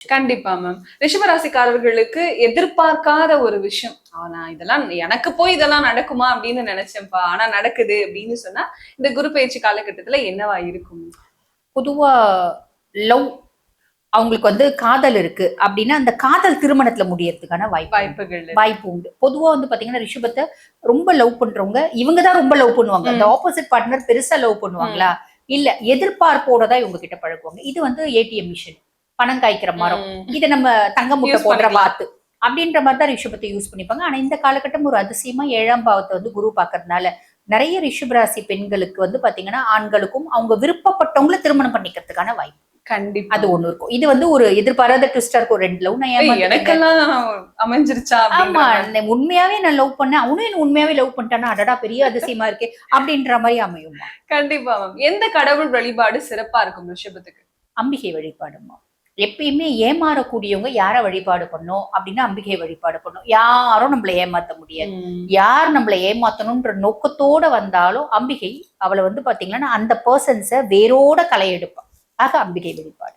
கண்டிப்பா மேம். ரிஷபராசிக்காரர்களுக்கு எதிர்பார்க்காத ஒரு விஷயம். ஆனா இதெல்லாம் எனக்கு போய் இதெல்லாம் நடக்குமா அப்படின்னு நினைச்சேன்ப்பா. ஆனா நடக்குது அப்படின்னு சொன்னா, இந்த குரு பயிற்சி காலகட்டத்துல என்னவா இருக்கும்? பொதுவா லவ் அவங்களுக்கு காதல் இருக்கு அப்படின்னா அந்த காதல் திருமணத்துல முடியறதுக்கான வாய்ப்புகள் வாய்ப்பு உண்டு. பொதுவா பாத்தீங்கன்னா ரிஷபத்தை ரொம்ப லவ் பண்றவங்க இவங்க தான் ரொம்ப லவ் பண்ணுவாங்க. அந்த ஆப்போசிட் பார்ட்னர் பெருசா லவ் பண்ணுவாங்களா? இல்ல எதிர்பார்ப்போட தான் இவங்க கிட்ட பழகுவாங்க. இது ஏடிஎம் மிஷின், பணம் காய்க்கிற மரம். இதை நம்ம தங்க முட்டை போடுற வாத்து அப்படின்ற மாதிரி தான் ரிஷபத்தை யூஸ் பண்ணிப்பாங்க. ஆனா இந்த காலகட்டம் ஒரு அதிசயமா 7ஆம் பாவத்தை குரு பாக்குறதுனால நிறைய ரிஷபராசி பெண்களுக்கு பாத்தீங்கன்னா ஆண்களுக்கும் அவங்க விருப்பப்பட்டவங்களை திருமணம் பண்ணிக்கிறதுக்கான வாய்ப்பு கண்டிப்பா அது ஒண்ணு இருக்கும். இது ஒரு எதிர்பாராத ட்விஸ்டா இருக்கும். 2 லவ் நான் எனக்கெல்லாம் அமைஞ்சிருச்சா? ஆமா, உண்மையாவே நான் லவ் பண்ணேன், அவனும் என்ன உண்மையாவே லவ் பண்ணிட்டானா, அடடா பெரிய அதிசயமா இருக்கே அப்படின்ற மாதிரி அமையுமா. கண்டிப்பா மேம். எந்த கடவுள் வழிபாடு சிறப்பா இருக்கும் ரிஷபத்துக்கு? அம்பிகை வழிபாடுமா. எப்பயுமே ஏமாறக்கூடியவங்க யார வழிபாடு பண்ணும் அப்படின்னா அம்பிகை வழிபாடு பண்ணும். யாரும் நம்மள ஏமாத்த முடியாது. யார் நம்மள ஏமாத்தணும்ன்ற நோக்கத்தோட வந்தாலும் அம்பிகை அவளை பாத்தீங்கன்னா அந்த பர்சன்ஸ வேரோட களை எடுப்பா. ஆக அம்பிகை வழிபாடு.